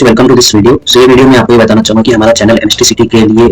Guys, welcome to this video. ये video में आपको ये बताना चाहूंगा कि हमारा चैनल एमएसटीसीटी के लिए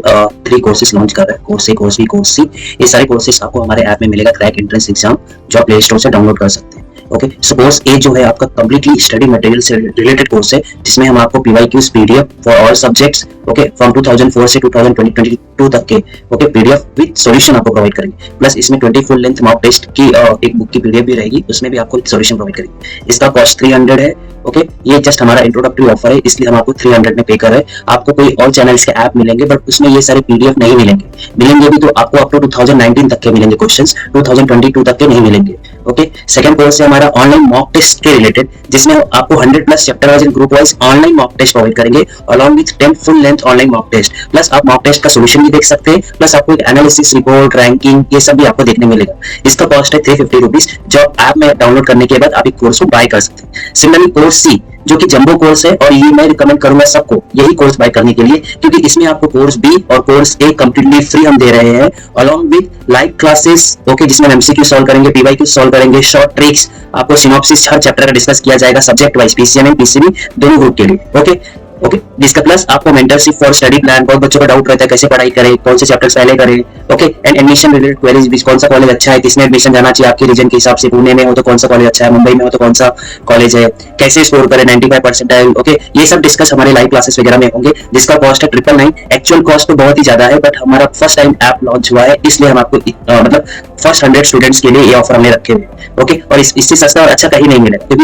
3 कोर्सेज लॉन्च कर रहा है। कोर्स ए, कोर्स बी, कोर्स सी। ये सारे कोर्सेज आपको हमारे ऐप में मिलेगा, क्रैक एंट्रेंस एग्जाम, जो आप प्ले स्टोर से डाउनलोड कर सकते हैं। ओके, सो कोर्स ए जो है आपका कंप्लीटली स्टडी मटेरियल से रिलेटेड कोर्स है, जिसमें हम आपको PYQs PDF for all subjects, okay, from 2004 से 2022 तक के, ओके, पीडीएफ विद सॉल्यूशन आपको प्रोवाइड करेंगे। प्लस इसमें 20 फुल लेंथ मॉक टेस्ट की एक बुक की पीडीएफ भी रहेगी, उसमें भी आपको सॉल्यूशन प्रोवाइड करेंगे। इसका कॉस्ट 300 है। ओके, ये जस्ट हमारा इंट्रोडक्टरी ऑफर है, इसलिए हम आपको 300 में पे कर रहे हैं। आपको कोई और चैनल्स के ऐप मिलेंगे, बट उसमें ये सारे पीडीएफ नहीं मिलेंगे भी तो आपको अप टू 2019 तक के मिलेंगे क्वेश्चंस, 2022 तक के नहीं मिलेंगे। ओके, सेकंड कोर्स है हमारा ऑनलाइन मॉक टेस्ट के रिलेटेड, जिसमें आपको 100+ chapter wise and group wise online mock test provide करेंगे, along with 10 full length online mock test. Plus आप मॉक टेस्ट का सॉल्यूशन भी देख सकते हैं, प्लस आपको एक एनालिसिस रिपोर्ट, रैंकिंग, ये सब भी आपको देखने मिलेगा। इसका कॉस्ट है 350 रुपीज, जो ऐप में डाउनलोड करने के बाद आप एक कोर्स को बाय कर सकते हैं। सिमिलरली कोर्स सी, जो कि जंबो कोर्स है, और ये मैं रिकमेंड करूंगा सबको यही कोर्स बाय करने के लिए, क्योंकि इसमें आपको कोर्स बी और कोर्स ए कंप्लीटली फ्री हम दे रहे हैं, along with live classes, okay, जिसमें हम एमसीक्यू सॉल्व करेंगे, पीवाईक्यू सॉल्व करेंगे, शॉर्ट ट्रिक्स, आपको सिनॉप्सिस हर चैप्टर का डिस्कस किया जाएगा subject wise, PCM and PCB दोनों ग्रुप के लिए। ओके, जिसका प्लस आपको मेंटरशिप फॉर स्टडी प्लान, बहुत बच्चों का डाउट रहता है कैसे पढ़ाई करें, कौन से चैप्टर्स पहले करें, okay, and admission related queries भी, कौन सा कॉलेज अच्छा है, किसमें एडमिशन जाना चाहिए आपके रीजन के हिसाब से, पुणे में हो तो कौन सा कॉलेज अच्छा है, मुंबई में हो तो कौन सा कॉलेज है, कैसे स्कोर करें 95 परसेंटाइल, ओके, ये सब डिस्कस हमारे लाइव क्लासेस वगैरह में होंगे, जिसका कॉस्ट है 999। एक्चुअल कॉस्ट तो बहुत ही ज्यादा है, बट हमारा फर्स्ट टाइम ऐप लॉन्च हुआ है, इसलिए हम आपको मतलब फर्स्ट 100 स्टूडेंट्स के लिए ये ऑफर हमने रखे हुए, ओके, और इससे सस्ता और अच्छा कहीं नहीं मिलेगा।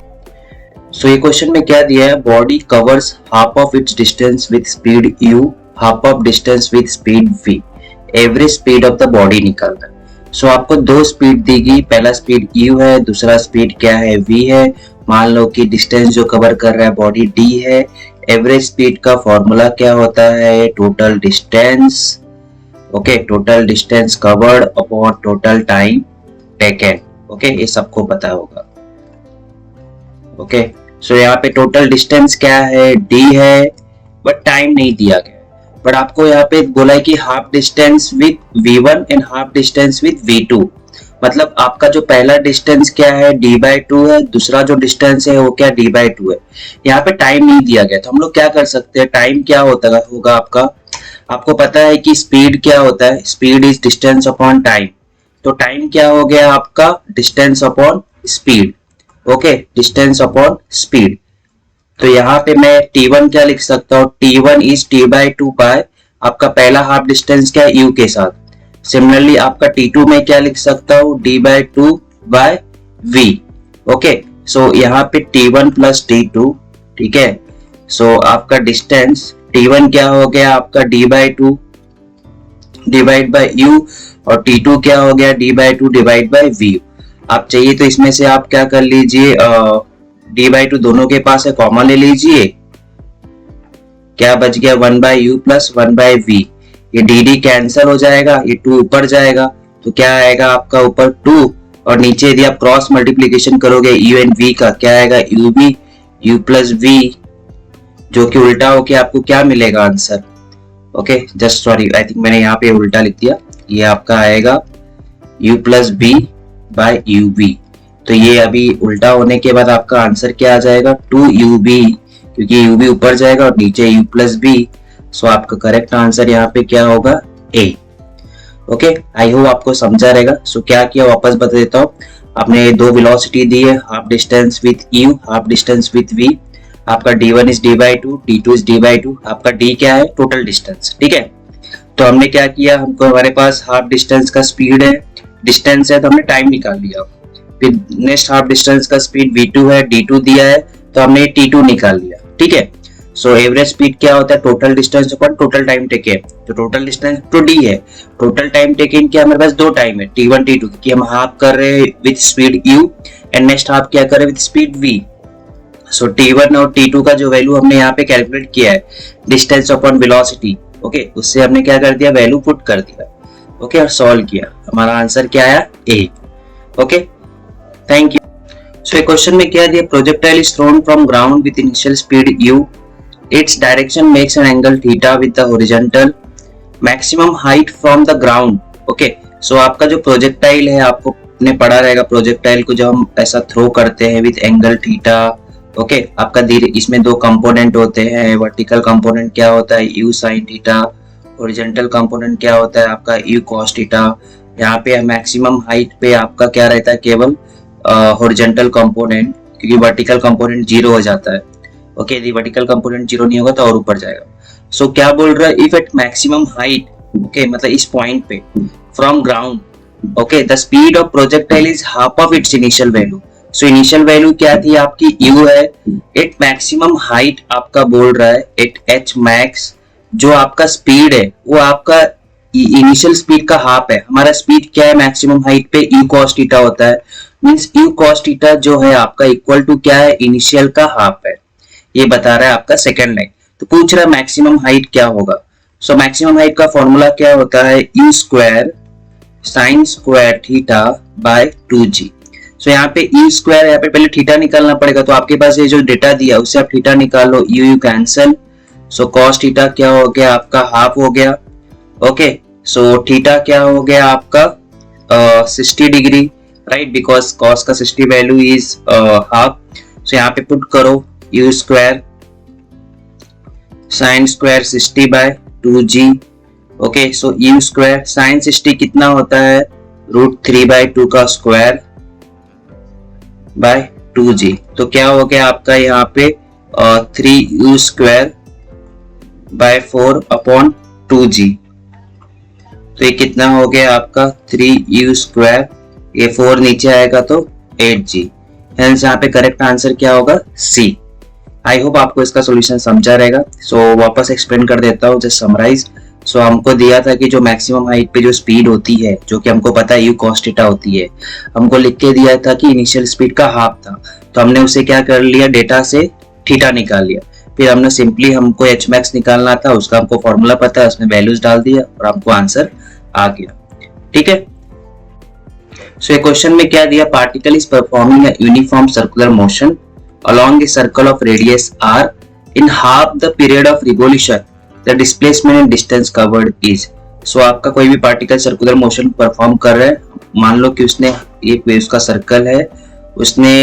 सो ये क्वेश्चन में क्या दिया है, body covers half of its distance with speed u, half of distance with speed v, average speed of the body निकालना। सो आपको दो स्पीड दी गई, पहला स्पीड u है, दूसरा स्पीड क्या है, v है। मान लो कि डिस्टेंस जो कवर कर रहा है बॉडी d है। एवरेज स्पीड का फॉर्मूला क्या होता है, total distance, okay, total distance covered upon total time taken, okay, ये सबको पता होगा। ओके, सो यहाँ पे टोटल डिस्टेंस क्या है, d है, बट टाइम नहीं दिया गया। बट आपको यहाँ पे बोला है कि half distance with v1 and half distance with v2, मतलब आपका जो पहला डिस्टेंस क्या है d/2 है, दूसरा जो डिस्टेंस है वो क्या d/2 है। यहाँ पे टाइम नहीं दिया गया, तो हम लोग क्या कर सकते हैं, टाइम क्या होगा आपका, आपको पता है कि स्पीड क्या होता है, speed is distance upon time, तो टाइम क्या हो गया आपका, distance upon speed, okay, distance upon speed. तो यहाँ पे मैं t1 क्या लिख सकता हूँ, t1 इज t/2 पाई, आपका पहला हाफ डिस्टेंस क्या है u के साथ। सिमिलरली आपका t2 में क्या लिख सकता हूँ, d/2 बाय v, ओके। सो यहाँ पे t1 प्लस t2, ठीक है। सो आपका डिस्टेंस t1 क्या हो गया आपका d/2 डिवाइड बाय u, और t2 क्या हो गया d/2 डिवाइड बाय v। आप चाहिए तो इसमें से आप क्या कर लीजिए, d/2 दोनों के पास है, कॉमन ले लीजिए, क्या बच गया 1/u प्लस 1/v, ये dd कैंसिल हो जाएगा, ये 2 ऊपर जाएगा, तो क्या आएगा आपका ऊपर 2, और नीचे यदि आप क्रॉस मल्टीप्लीकेशन करोगे u एंड v का, क्या आएगा ub, u प्लस v, जो कि उल्टा होके आपको क्या मिलेगा answer, okay, just sorry, I think मैंने यहाँ पे उल्टा लिख दिया, ये आपका आएगा u plus b by ub। तो ये अभी उल्टा होने के बाद आपका आंसर क्या आ जाएगा, 2ub, क्योंकि ub ऊपर जाएगा और नीचे u प्लस b। सो आपका करेक्ट आंसर यहाँ पे क्या होगा, a, ओके। आई होप आपको समझा रहेगा। सो क्या किया वापस बता देता हूँ, आपने दो वेलोसिटी दी है, half distance with u, half distance with v, आपका d1 is d/2, d2 is d/2, आपका d क्या है, टोटल डिस्टेंस, ठीक है। तो हमने क्या किया, हमको हमारे पास हाफ डिस्टेंस का स्पीड है, डिस्टेंस है, तो हमने टाइम निकाल लिया। फिर नेक्स्ट हाफ डिस्टेंस का स्पीड v2 है, d2 दिया है, तो हमने t2 निकाल लिया, ठीक है। सो एवरेज स्पीड क्या होता है, total distance upon total time taken, तो टोटल डिस्टेंस तो d है, टोटल टाइम टेकन क्या हमारे पास दो टाइम है, t1 t2, क्योंकि हम हाफ कर रहे हैं with speed u and next half क्या कर रहे हैं with speed v। So t1 और t2 का जो वैल्यू हमने यहाँ पे कैलकुलेट किया है, डिस्टेंस अपॉन वेलोसिटी, ओके, उससे हमने क्या कर दिया, वैल्यू पुट कर दिया, ओके, और सॉल्व किया, हमारा आंसर क्या आया, a, okay, thank you. So question में क्या दिया, projectile is thrown from ground with initial speed u, its direction makes an angle theta with the horizontal, maximum height from the ground, okay. So आपका जो projectile है, आपको ने पढ़ा रहेगा प्रोजेक्टाइल को जब हम ऐसा थ्रो करते हैं विद एंगल थीटा, ओके आपका धीरे इसमें दो कंपोनेंट होते हैं। वर्टिकल कंपोनेंट क्या होता है you sine theta, horizontal component क्या होता है आपका यू कॉस थीटा। यहाँ पे मैक्सिमम हाइट पे आपका क्या रहता है केवल हॉरिजॉन्टल कंपोनेंट, क्योंकि वर्टिकल कंपोनेंट जीरो हो जाता है। ओके यदि वर्टिकल कंपोनेंट जीरो नहीं होगा तो और ऊपर जाएगा। सो क्या बोल रहा है if at maximum height, okay मतलब इस पॉइंट पे from ground, okay the speed of projectile is half of its initial value. So initial value क्या थी आपकी u है, एट मैक्सिमम हाइट आपका बोल रहा है एट h मैक्स, जो आपका स्पीड है वो आपका इनिशियल स्पीड का हाफ है। हमारा स्पीड क्या है मैक्सिमम हाइट पे u cos थीटा होता है, मींस u cos थीटा जो है आपका इक्वल टू क्या है इनिशियल का हाफ है, ये बता रहा है आपका सेकंड लाइन। तो पूछ रहा है मैक्सिमम हाइट क्या होगा। सो मैक्सिमम हाइट का फॉर्मूला क्या होता है u square sine square theta by 2g। सो यहाँ पे ई स्क्वायर, यहाँ पे पहले थीटा निकालना पड़ेगा, तो आपके पास ये जो डेटा दिया उससे आप थीटा निकालो, you cancel. So cos theta क्या हो गया आपका हाफ हो गया। ओके सो थीटा क्या हो गया आपका 60 डिग्री, राइट, बिकॉज कॉस का 60 वैल्यू इज हाफ। सो यहाँ पे पुट करो u square sine square 60 by 2g। Okay so u square sine 60 कितना होता है √3/2 का स्क्वायर बाय 2g। तो क्या हो गया आपका यहाँ पे 3u स्क्वायर बाय 4/2g। तो ये कितना हो गया आपका 3u स्क्वायर, ये 4 नीचे आएगा तो 8g। हेंस यहाँ पे करेक्ट आंसर क्या होगा C। आई होप आपको इसका सॉल्यूशन समझा रहेगा। सो वापस एक्सप्लेन कर देता हूँ, जस्ट समराइज। सो हमको दिया था कि जो मैक्सिमम हाइट पे जो स्पीड होती है, जो कि हमको पता है यू cos थीटा होती है, हमको लिख के दिया था कि इनिशियल स्पीड का हाफ था, तो हमने उसे क्या कर लिया डेटा से थीटा निकाल लिया। फिर हमने सिंपली हमको एच मैक्स निकालना था, उसका हमको फॉर्मूला पता है, उसमें वैल्यूज डाल दिया और हमको आंसर आ गया। ठीक है। सो ये क्वेश्चन में क्या दिया, particle is performing a uniform circular motion along a circle of radius r in half the period of revolution, the displacement and distance covered is। so आपका कोई भी पार्टिकल सर्कुलर मोशन परफॉर्म कर रहा है, मान लो कि उसने एक वेव का सर्कल है, उसने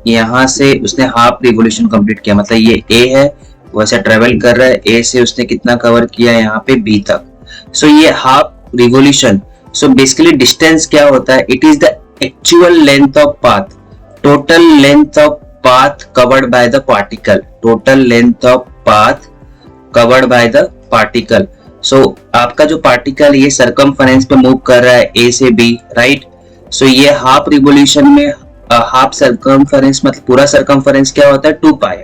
यहाँ से उसने हाफ रिवोल्यूशन कंप्लीट किया, मतलब ये a है, वैसे ट्रेवल कर रहा है, a से उसने कितना कवर किया यहाँ पे b तक। सो ये half revolution, so basically distance क्या होता है, it is the actual length of path, total length of path covered by the particle, total length of path covered by the particle। so आपका जो पार्टिकल ये circumference पे move कर रहा है A से B, राइट। सो ये half revolution में हाफ सर्कमफरेंस मतलब पूरा सर्कमफरेंस क्या होता है 2 पाई।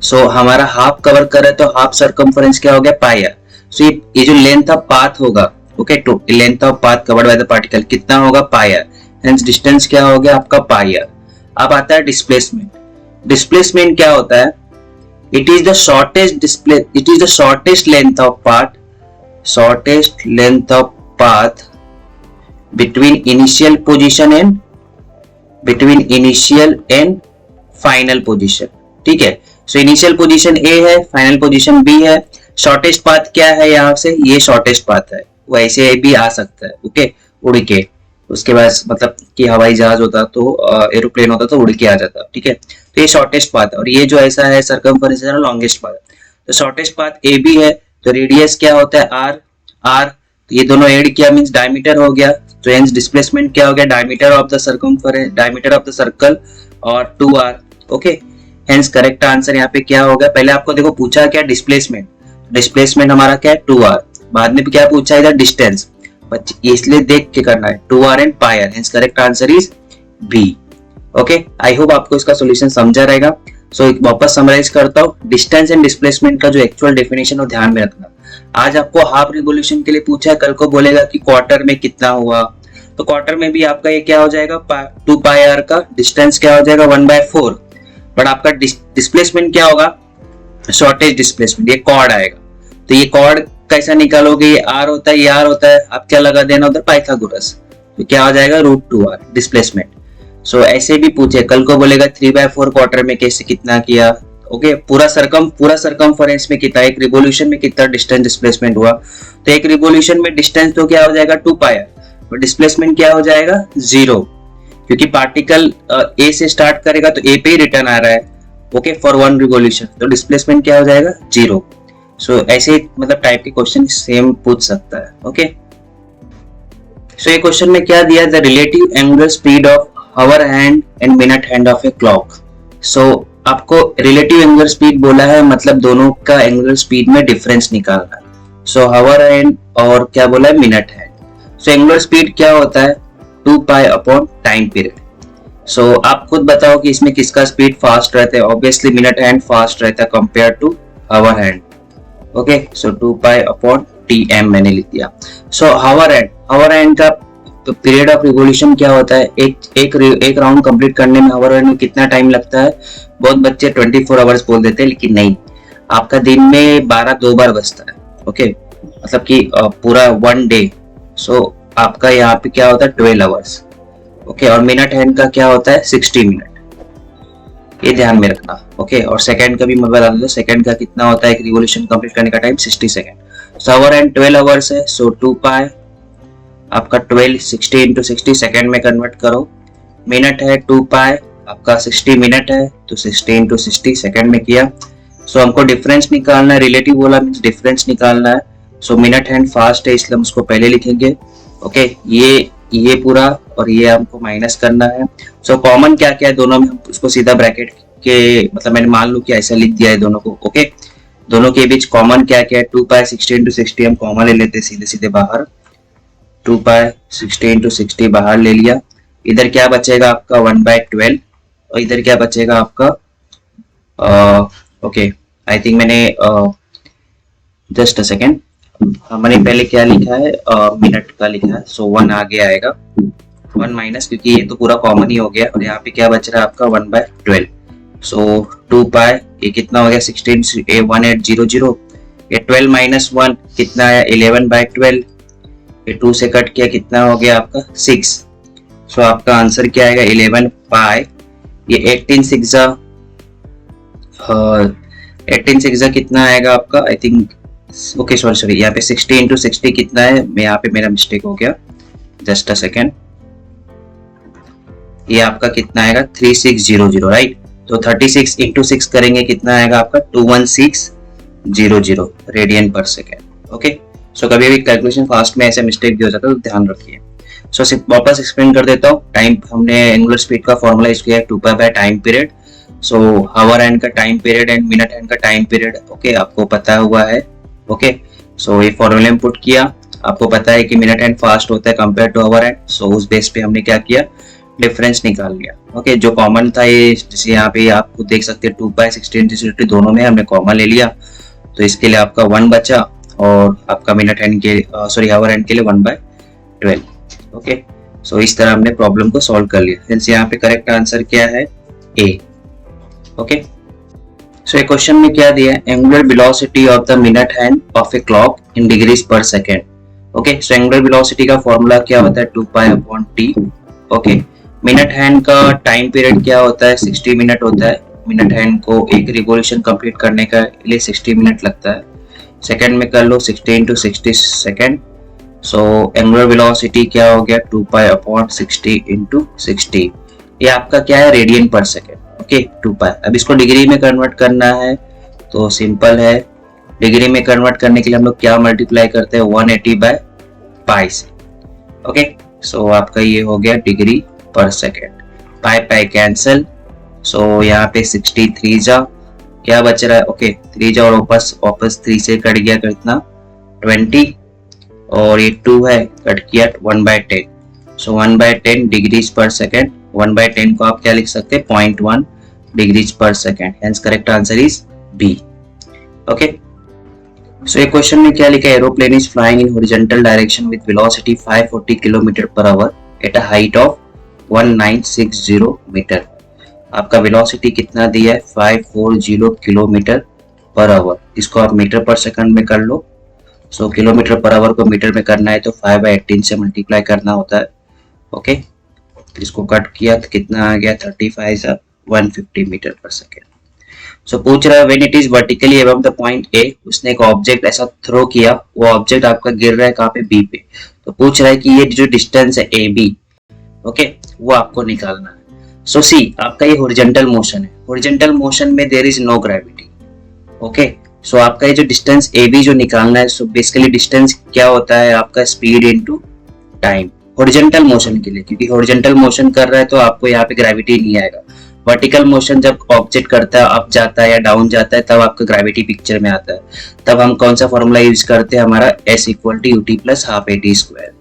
सो हमारा हाफ कवर कर रहा है तो हाफ सर्कमफरेंस क्या हो गया पाई। सो ये जो लेंथ ऑफ पाथ होगा, okay, length of path covered by the particle कितना होगा पाई, हेंस डिस्टेंस क्या हो गया आपका पाई। अब आता है डिस्प्लेसमेंट। डिस्प्लेसमेंट क्या होता है, it is the shortest length of path between initial and final position. ठीक है। सो इनिशियल पोजीशन A है, फाइनल पोजीशन B है। शॉर्टेस्ट पाथ क्या है, यहाँ से ये शॉर्टेस्ट पाथ है, वैसे भी आ सकता है, ओके, उड़ के। उसके बाद मतलब कि हवाई जहाज होता तो एरोप्लेन होता तो उड़ के आ जाता। ठीक है। तो ये शॉर्टेस्ट पाथ है, और ये जो ऐसा है सर्कमफरेंस है लॉन्गेस्ट पाथ। तो शॉर्टेस्ट पाथ ए बी है, तो रेडियस क्या होता है आर, तो ये दोनों ऐड किया मींस डायमीटर हो गया। तो हेंस डिस्प्लेसमेंट क्या हो गया diameter of the circumference, diameter of the circle और 2r। Okay, hence correct answer यहाँ पे क्या होगा, पहले आपको देखो पूछा क्या डिस्प्लेसमेंट हमारा क्या है 2r, बाद में क्या पूछा है इधर डिस्टेंस, इसलिए देख के करना है 2r and pi r, hence correct answer is B। Okay, I hope आपको इसका सॉल्यूशन समझा रहेगा। सो वापस समराइज करता हूँ, डिस्टेंस एंड डिस्प्लेसमेंट का जो एक्चुअल डेफिनेशन हो ध्यान में रखना। आज आपको हाफ रिवोल्यूशन के लिए पूछा है, कल को बोलेगा कि क्वार्टर में कितना हुआ, तो क्वार्टर में भी आपका ये क्या हो जाएगा 2 पाई r का, डिस्टेंस क्या हो जाएगा 1/4, बट आपका डिस्प्लेसमेंट क्या होगा शॉर्टेज डिस्प्लेसमेंट, ये कॉर्ड आएगा। तो ये कॉर्ड कैसा निकालोगे, ये r होता है, ये r होता है, आप क्या लगा देना उधर पाइथागोरस, तो क्या हो जाएगा √2r डिस्प्लेसमेंट। सो ऐसे भी पूछे, कल को बोलेगा 3/4 क्वार्टर में कैसे कितना किया, ओके, पूरा सर्कमफरेंस में कितना, एक रिवोल्यूशन में कितना डिस्टेंस डिस्प्लेसमेंट हुआ। तो एक रिवोल्यूशन में डिस्टेंस तो क्या हो जाएगा 2 पाई, और डिस्प्लेसमेंट क्या हो जाएगा 0, क्योंकि पार्टिकल A से स्टार्ट करेगा तो A पे ही रिटर्न आ रहा है, ओके फॉर 1 रिवॉल्यूशन, तो डिस्प्लेसमेंट क्या हो जाएगा 0। सो ऐसे मतलब टाइप के क्वेश्चन सेम पूछ सकता है। ओके सो ये क्वेश्चन में क्या दिया, the relative angular speed of hour hand and minute hand of a clock. So आपको रिलेटिव एंगुलर स्पीड बोला है, मतलब दोनों का एंगुलर स्पीड में डिफरेंस निकालना है। सो हावर हैंड और क्या बोला है, minute hand. So angular speed क्या होता है 2 पाई अपॉन टाइम पीरियड। सो आप खुद बताओ कि इसमें किसका स्पीड फास्ट रहता है। ऑब्वियसली मिनट हैंड फास्ट रहता है compare to hour hand. Okay so 2 pi upon TM मैंने लिख दिया। सो हावर हैंड का पीरियड ऑफ रिवॉल्यूशन क्या होता है, एक राउंड कंप्लीट करने में हावर हैंड में कितना टाइम लगता है। बहुत बच्चे 24 आवर्स बोल देते हैं, लेकिन नहीं, आपका दिन में 12 2 बार बजता है। ओके मतलब कि पूरा 1 डे। सो आपका यहाँ पे क्या होता है 12 आवर्स। ओके और मिनट हैंड का क्या होता है 60 मिनट, ये ध्यान में रखना। ओके और सेकंड का भी मैं बता दूं, सेकंड का कितना होता है एक रिवॉल्यूशन कंप्लीट करने का टाइम 60 सेकंड। सो हावर हैंड 12 आवर्स है, सो 2 पाई आपका 12 60 इंटू 60 सेकंड में कन्वर्ट करो। मिनट है 2 पाई आपका 60 मिनट है, तो 60 इंटू 60 सेकंड में किया। सो हमको डिफरेंस निकालना है, रिलेटिव बोला मीन्स डिफरेंस निकालना है। सो मिनट हैंड फास्ट है इसलिए हम उसको पहले लिखेंगे। ओके ये पूरा और ये हमको माइनस करना है। सो कॉमन क्या क्या है दोनों में, हम उसको सीधा ब्रैकेट के मतलब मैंने मान लो कि ऐसा लिख दिया है दोनों को। ओके दोनों के बीच कॉमन क्या क्या है 2 पाई 60 इंटू 60 हम कॉमन ले लेते सीधे सीधे बाहर। 2 पाई 60 इंटू 60 बाहर ले लिया। इधर क्या बचेगा आपका 1/12 और इधर क्या बचेगा आपका ओके आई थिंक मैंने जस्ट अ सेकेंड, मैंने पहले क्या लिखा है मिनट का लिखा है। सो 1 आगे आएगा 1 माइनस, क्योंकि ये तो पूरा कॉमन ही हो गया और यहाँ पे क्या बच रहा है आपका 1/12। सो 2 पाई ये कितना हो गया 16 1800, ये 12 माइनस 1 कितना है 11/12, ये 2 से कट किया कितना हो गया आपका 6। सो आपका आंसर क्या आएगा 11 पाई, ये 18 6 कितना आएगा आपका आई थिंक ओके सॉरी यहाँ पे 60 इंटू 60 कितना है, मैं यहाँ पे मेरा मिस्टेक हो गया जस्ट अ सेकेंड। ये आपका कितना आएगा 3600 राइट। तो 36 इंटू 6 करेंगे कितना आएगा आपका 21600 रेडियन पर सेकेंड। ओके सो कभी भी कैलकुलेशन फास्ट में ऐसे मिस्टेक भी हो जाता है, तो ध्यान रखिए। सो वापस एक्सप्लेन कर देता हूँ। टाइम हमने एंगुलर स्पीड का फॉर्मूला यूज किया है 2 pi by time period. So hour hand का time period and minute hand का टाइम पीरियड ओके आपको पता हुआ है। ओके सो ये फॉर्मूले में पुट किया, आपको पता है कि मिनट हैंड फास्ट होता है कंपेयर टू हावर हैंड। सो उस बेस पे हमने क्या किया डिफरेंस निकाल लिया। ओके जो कॉमन था ये जैसे यहाँ पे आप खुद देख सकते हैं 2 पाई 60 इंटू 60 दोनों में हमने कॉमन ले लिया, तो इसके लिए आपका 1 बचा और आपका मिनट हैंड के सॉरी हावर हैंड के लिए 1/12। ओके सो इस तरह हमने प्रॉब्लम को सॉल्व कर लिया। सिंस यहाँ पे करेक्ट आंसर क्या है ए। ओके सो एक क्वेश्चन में क्या दिया है angular velocity of the minute hand of a clock in degrees पर second. Okay so angular velocity का फॉर्मूला क्या होता है 2 pi upon t. Okay minute hand का टाइम पीरियड क्या होता है 60 मिनट होता है। मिनट हैंड को एक रिवॉल्यूशन कंप्लीट करने का लिए 60 मिनट लगता है। सेकंड में कर लो 60 इंटू 60 सेकेंड। सो एंगुलर वेलोसिटी क्या हो गया 2 पाई अपॉन 60 इंटू 60, ये आपका क्या है रेडियन पर सेकेंड। ओके 2 पाई। अब इसको डिग्री में कन्वर्ट करना है तो सिंपल है, डिग्री में कन्वर्ट करने के लिए हम लोग क्या मल्टीप्लाई करते हैं 180 बाय पाई से। ओके सो आपका ये हो गया डिग्री पर सेकेंड। पाई पाई कैंसिल, सो यहाँ पे 63 जा क्या बच रहा है ओके 3 जा और वापस 3 से कट गया कितना 20 और ये 2 है कट किया 1/10। सो 1/10 डिग्रीज पर सेकेंड। 1/10 को आप क्या लिख सकते हैं 0.1 डिग्रीज पर second. Hence correct answer is B. Okay so ये क्वेश्चन में क्या लिखा है aeroplane is flying in horizontal direction with velocity 540 kilometre per hour at a height of 1960 metre. आपका वेलोसिटी कितना दिया है 540 किलोमीटर पर आवर, इसको आप मीटर पर सेकंड में कर लो। सो किलोमीटर पर आवर को मीटर में करना है तो 5/18 से मल्टीप्लाई करना होता है। ओके इसको कट किया तो कितना आ गया 35 150 मीटर पर सेकेंड। सो पूछ रहा है when it is vertically above the point A, उसने एक ऑब्जेक्ट ऐसा थ्रो किया, वो ऑब्जेक्ट आपका गिर रहा है कहाँ पे बी पे, तो पूछ रहा है कि ये जो डिस्टेंस है ए बी ओके वो आपको निकालना है। सो सी आपका ये हॉरिजॉन्टल मोशन है हॉरिजॉन्टल मोशन में there is no gravity. Okay, so आपका ये जो डिस्टेंस ए बी जो निकालना है, सो बेसिकली डिस्टेंस क्या होता है आपका speed into time horizontal motion के लिए, क्योंकि हॉरिजॉन्टल मोशन कर रहा है तो आपको यहाँ पे ग्रेविटी नहीं आएगा। वर्टिकल मोशन जब ऑब्जेक्ट करता है, अप जाता है या डाउन जाता है, तब आपका ग्रेविटी पिक्चर में आता है। तब हम कौन सा फॉर्मूला यूज करते हैं, हमारा S equal to UT plus half AT square,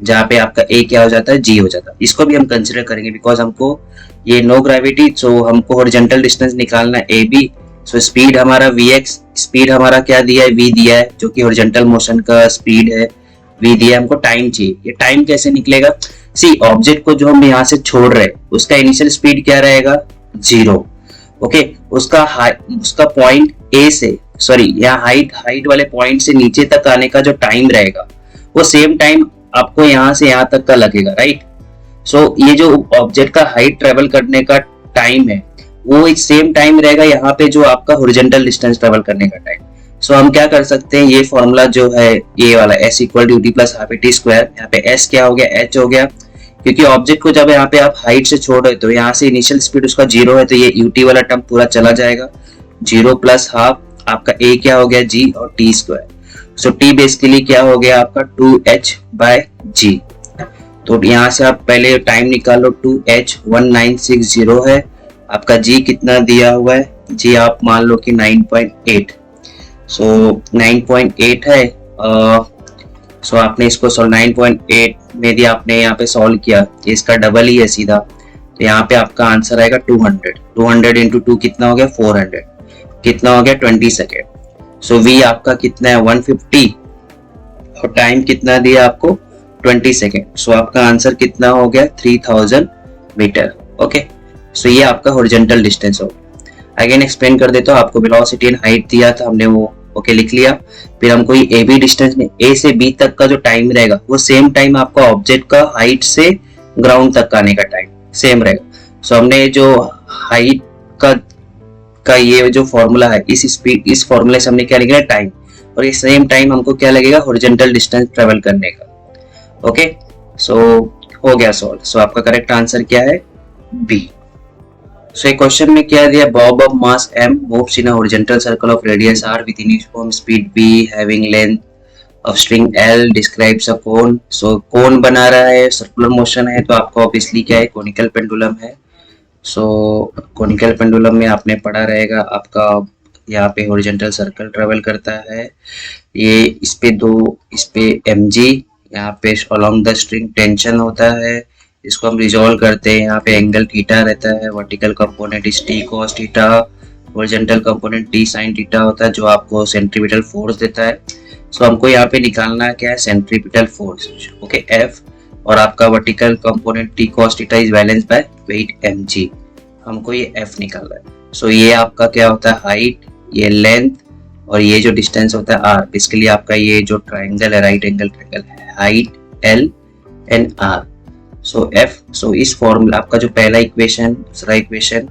जहाँ पे आपका A क्या हो जाता है, G हो जाता है। इसको भी हम कंसिडर करेंगे बिकॉज हमको ये नो ग्रेविटी, सो हमको हॉरिजॉन्टल डिस्टेंस निकालना है AB। सो स्पीड हमारा Vx, स्पीड हमारा क्या दिया है, V दिया है, जो कि हॉरिजॉन्टल मोशन का स्पीड है। V दिया है, हमको टाइम चाहिए। ये टाइम कैसे निकलेगा, सी ऑब्जेक्ट को जो हम यहाँ से छोड़ रहे हैं उसका इनिशियल स्पीड क्या रहेगा, 0। ओके, उसका पॉइंट A से, सॉरी यहाँ हाइट वाले पॉइंट से नीचे तक आने का जो टाइम रहेगा वो सेम टाइम आपको यहाँ से यहाँ तक का लगेगा, राइट। सो ये जो ऑब्जेक्ट का हाइट ट्रेवल करने का टाइम है वो एक सेम टाइम रहेगा यहाँ पे जो आपका हॉरिजॉन्टल डिस्टेंस ट्रेवल करने का टाइम। सो हम क्या कर सकते हैं, ये फॉर्मूला जो है ये वाला S equal to UT plus half AT square, यहाँ पे S क्या हो गया, H हो गया, क्योंकि ऑब्जेक्ट को जब यहाँ पे आप हाइट से छोड़ रहे हो तो यहाँ से इनिशियल स्पीड उसका 0 है, तो ये UT वाला टर्म पूरा चला जाएगा। 0 प्लस हाफ आपका A क्या हो गया, G और T स्क्वायर। सो T बेसिकली क्या हो गया आपका 2H बाय G। तो यहाँ से आप पहले टाइम निकालो, 2H 1960 है, आपका G कितना दिया हुआ है, G आप मान लो कि 9.8। सो 9.8 है, सो आपने इसको 9.8 में दिया, आपने यहाँ पे सॉल्व किया, इसका डबल ही है सीधा, तो यहाँ पे आपका आंसर आएगा 200 इंटू 2 कितना हो गया, 400, कितना हो गया 20 सेकेंड। सो V आपका कितना है 150 और टाइम कितना दिया आपको 20 सेकेंड। सो आपका आंसर कितना हो गया 3000 मीटर। ओके, सो ये आपका हॉरिजॉन्टल डिस्टेंस होगा। अगेन एक्सप्लेन कर देता हूँ, आपको वेलोसिटी एंड हाइट दिया था हमने, वो ओके लिख लिया। फिर हमको ये AB डिस्टेंस में A से B तक का जो टाइम रहेगा वो सेम टाइम आपका ऑब्जेक्ट का हाइट से ग्राउंड तक आने का टाइम सेम रहेगा। सो हमने जो हाइट का ये जो फॉर्मूला है, इस फॉर्मूले से हमने क्या लिखा है, टाइम, और ये सेम टाइम हमको क्या लगेगा, हॉरिजॉन्टल डिस्टेंस ट्रेवल करने का। ओके, सो हो गया सॉल्व। सो आपका करेक्ट आंसर क्या है, B। सो एक क्वेश्चन में क्या दिया, Bob of mass m moves in a horizontal circle of radius r with uniform speed v having length of string L describes a cone। सो कोन बना रहा है, सर्कुलर मोशन है, तो आपको ऑब्वियसली क्या है, कोनिकल पेंडुलम है। सो कोनिकल पेंडुलम में आपने पढ़ा रहेगा, आपका यहाँ पे हॉरिजॉन्टल सर्कल ट्रेवल करता है, ये इस पे mg, यहाँ पे अलोंग द स्ट्रिंग टेंशन होता है, इसको हम रिजॉल्व करते हैं, यहाँ पे एंगल थीटा रहता है, vertical component is T cos theta, horizontal component T sin theta होता है, जो आपको सेंट्रीपिटल फोर्स देता है। सो हमको यहाँ पे निकालना क्या है, सेंट्रीपिटल फोर्स, ओके F, और आपका vertical component T cos theta is balance by weight mg, हमको ये F निकालना है। सो ये आपका क्या होता है, हाइट, ये लेंथ, और ये जो डिस्टेंस होता है r, बेसिकली आपका ये जो ट्राइंगल है, राइट एंगल ट्राइंगल है, height L and r। So F, सो इस फॉर्मूला आपका जो पहला इक्वेशन, दूसरा इक्वेशन,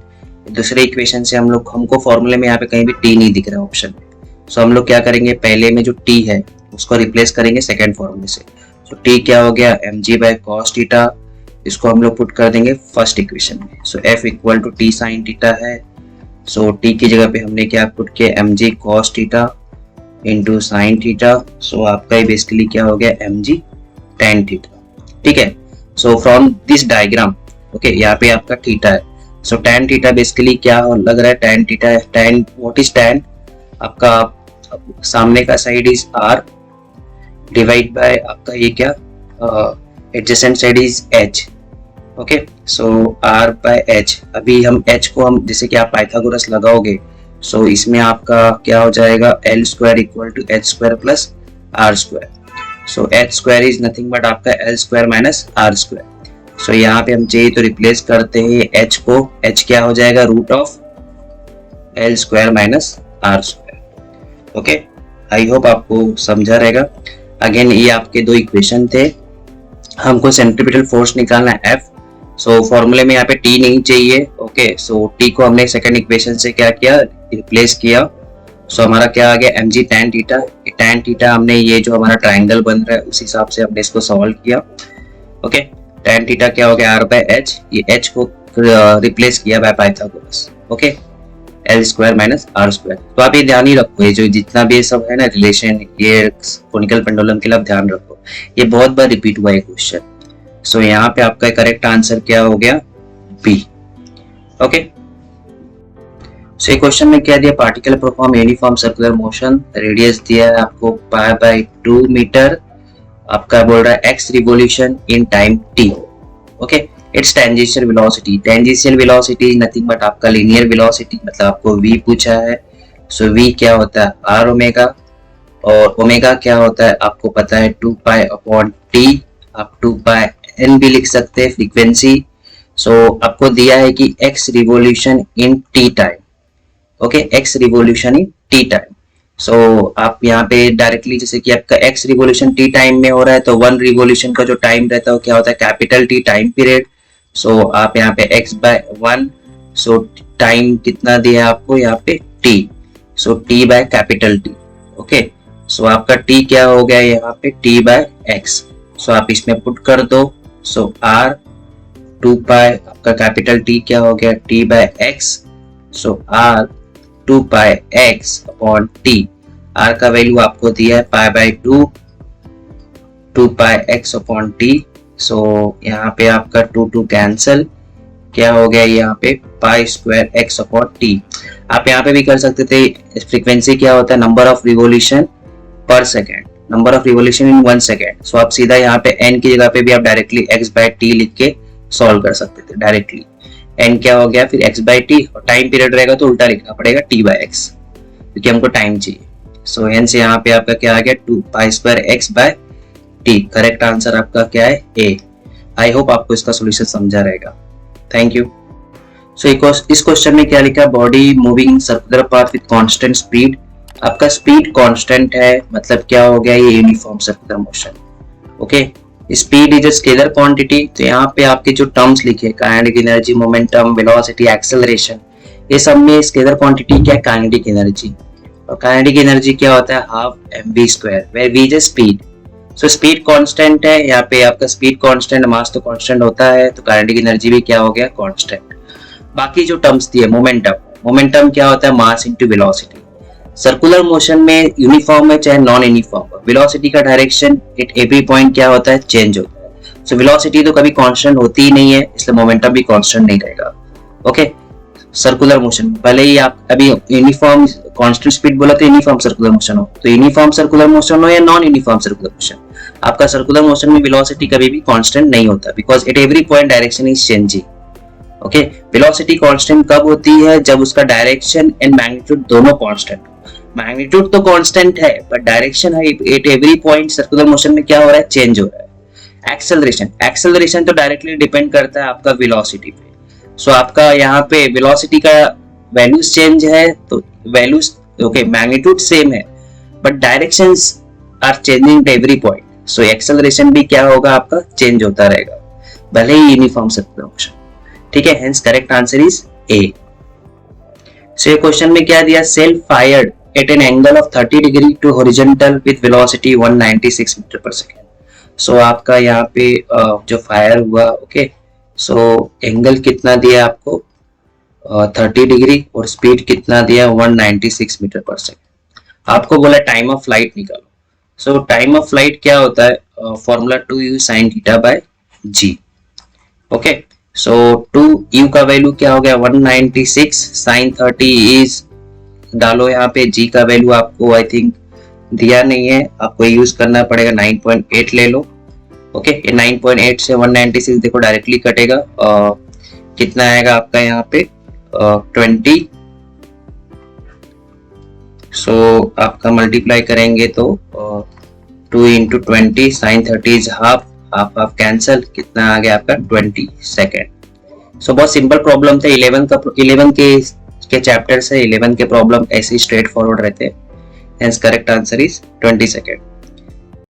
दूसरे इक्वेशन से हमको फॉर्मूले में यहाँ पे कहीं भी T नहीं दिख रहा है ऑप्शन में। सो हम लोग क्या करेंगे, पहले में जो T है उसको रिप्लेस करेंगे सेकंड फॉर्मूले से। सो T क्या हो गया, mg बाय cos थीटा, इसको हम लोग पुट कर देंगे फर्स्ट इक्वेशन में। So F equal to T sin theta है, सो T की जगह पे हमने क्या पुट किया, mg cos theta into sine theta. So आपका बेसिकली क्या हो गया, mg tan थीटा, ठीक है। So from this diagram, okay, यहाँ पे आपका थीटा है, सो tan थीटा बेसिकली क्या लग रहा है, tan theta, tan what is tan, आपका सामने का side is r divide by आपका ये क्या, adjacent side is h, okay. So r by h, अभी हम h को हम जैसे कि आप पाइथागोरस लगाओगे, सो इसमें आपका क्या हो जाएगा, l square equal to h square plus r square. So h square is nothing but आपका l square minus r square. So यहाँ पे हम चाहिए तो रिप्लेस करते हैं h को, h क्या हो जाएगा, root of l square minus r square. Okay, I hope आपको समझा रहेगा। अगेन ये आपके दो इक्वेशन थे, हमको सेंट्रीपिटल फोर्स निकालना है F। सो फॉर्मूले में यहाँ पे T नहीं चाहिए, ओके। सो T को हमने सेकंड इक्वेशन से क्या किया, रिप्लेस किया। सो हमारा क्या आ गया, mg tan theta, tan theta हमने ये जो हमारा ट्राइंगल बन रहा है उस हिसाब से हमने इसको सॉल्व किया, ओके। tan थीटा क्या हो गया, r बाय h, ये h को रिप्लेस किया by Pythagoras. Okay, L square minus R square. तो आप ये ध्यान ही रखो, ये जो जितना भी ये सब है ना रिलेशन, ये कोनिकल पेंडुलम के लिए आप ध्यान रखो, ये बहुत बार रिपीट हुआ है क्वेश्चन। सो यहाँ पे आपका करेक्ट आंसर क्या हो गया, बी। ओके, सो ये क्वेश्चन में क्या दिया, particle perform uniform circular motion, radius दिया है आपको पाई बाय 2 मीटर, आपका बोल रहा है x revolution in time T. Okay, it's tangential velocity, tangential velocity nothing but आपका लीनियर वेलोसिटी, मतलब आपको v पूछा है। सो v क्या होता है r ओमेगा, और ओमेगा क्या होता है आपको पता है 2 पाई अपॉन t, आप 2 पाई n भी लिख सकते हैं फ्रीक्वेंसी। सो आपको दिया है कि x revolution in t time. Okay, x revolution in t time. So आप यहाँ पे डायरेक्टली जैसे कि आपका x रिवोल्यूशन t टाइम में हो रहा है, तो 1 रिवोल्यूशन का जो टाइम रहता है वो क्या होता है, कैपिटल T टाइम पीरियड। सो आप यहाँ पे x बाय 1, सो टाइम कितना दिया है आपको यहाँ पे t, so t by capital T। Okay, so आपका t क्या हो गया यहाँ पे t बाय x। सो आप इसमें पुट कर दो, सो r 2 पाई आपका कैपिटल T क्या हो गया t बाय x, सो r 2 पाई x अपॉन t, r का वैल्यू आपको दिया है pi by 2 pi x upon t। सो यहाँ पे आपका 2 कैंसल, क्या हो गया यहाँ पे पाई स्क्वायर x अपॉन t। आप यहाँ पे भी कर सकते थे, फ्रीक्वेंसी क्या होता है, number of revolution per second, number of revolution in 1 second. So आप सीधा यहाँ पे n की जगह पे भी आप डायरेक्टली x बाय t लिख के सॉल्व कर सकते थे डायरेक्टली। n क्या हो गया फिर x बाय t, और टाइम पीरियड रहेगा तो उल्टा लिखना पड़ेगा t बाय x, क्योंकि हमको टाइम चाहिए। सो हेंस यहाँ पे आपका क्या आ गया 2 pi square x by t। Correct answer आपका क्या है A। आई होप आपको इसका सोल्यूशन समझा रहेगा। Thank you. सो इस क्वेश्चन में क्या लिखा, body moving in circular path with constant speed. आपका स्पीड कांस्टेंट है, मतलब क्या हो गया ये uniform circular motion. Okay, speed is a scalar quantity. तो यहाँ पे आपके जो टर्म्स लिखे kinetic energy, momentum, velocity, acceleration, ये सब में स्केलर क्वांटिटी क्या है, काइनेटिक एनर्जी। और काइनेटिक एनर्जी क्या होता है, half mv², where v is speed. So speed constant है, यहाँ पे आपका स्पीड कांस्टेंट, मास तो कांस्टेंट होता है, तो काइनेटिक एनर्जी भी क्या हो गया, कांस्टेंट। बाकी जो टर्म्स दिए, मोमेंटम, मोमेंटम क्या होता है, mass into velocity. Circular motion में यूनिफॉर्म है चाहे नॉन यूनिफॉर्म, वेलोसिटी का डायरेक्शन एट एवरी पॉइंट क्या होता है, चेंज होता है। सो वेलोसिटी तो कभी कांस्टेंट होती ही नहीं है, इसलिए मोमेंटम भी कांस्टेंट नहीं रहेगा। ओके, सर्कुलर मोशन भले ही आप अभी यूनिफॉर्म कांस्टेंट स्पीड बोला तो यूनिफॉर्म सर्कुलर मोशन हो, तो यूनिफॉर्म सर्कुलर मोशन हो या नॉन यूनिफॉर्म सर्कुलर मोशन, आपका सर्कुलर मोशन में वेलोसिटी कभी भी कांस्टेंट नहीं होता, because at every point direction is changing. Okay, velocity constant कब होती है, जब उसका डायरेक्शन एंड मैग्नीट्यूड दोनों कांस्टेंट। मैग्नीट्यूड तो कांस्टेंट है बट डायरेक्शन है eight every point circular motion में क्या हो रहा है, चेंज हो रहा है। एक्सेलरेशन, एक्सेलरेशन तो डायरेक्टली डिपेंड करता है आपका वेलोसिटी पे। सो आपका यहाँ पे वेलोसिटी का वैल्यूज चेंज है, तो वैल्यूज ओके मैग्नीट्यूड सेम है but directions are changing at every point. So acceleration भी क्या होगा, आपका चेंज होता रहेगा भले ही यूनिफॉर्म सर्कुलर मोशन। ठीक है, hence correct answer is A. So ये क्वेश्चन में क्या दिया, shell fired at an angle of 30 degree to horizontal with velocity 196 metre पर सेकेंड। सो आपका यहाँ पे जो फायर हुआ, ओके, सो एंगल कितना दिया आपको 30 डिग्री और स्पीड कितना दिया 196 मीटर पर सेकेंड। आपको बोला टाइम ऑफ फ्लाइट निकालो। सो टाइम ऑफ फ्लाइट क्या होता है, formula 2u sin theta by g। Okay, so 2u का वैल्यू क्या हो गया 196, sin 30 इज, डालो यहाँ पे g का वैल्यू आपको आई थिंक दिया नहीं है, आपको यूज करना पड़ेगा 9.8 ले लो। ओके, ये 9.8 से 196 देखो डायरेक्टली कटेगा, कितना आएगा आपका यहाँ पे 20। सो आपका मल्टीप्लाई करेंगे तो 2 into 20 sin 30 is half, half half cancel, कितना आ गया आपका 20 सेकेंड। सो बहुत सिंपल प्रॉब्लम था, 11 के चैप्टर से 11 के प्रॉब्लम ऐसे ही स्ट्रेट फॉरवर्ड रहते हैं। Hence correct answer is 20 second.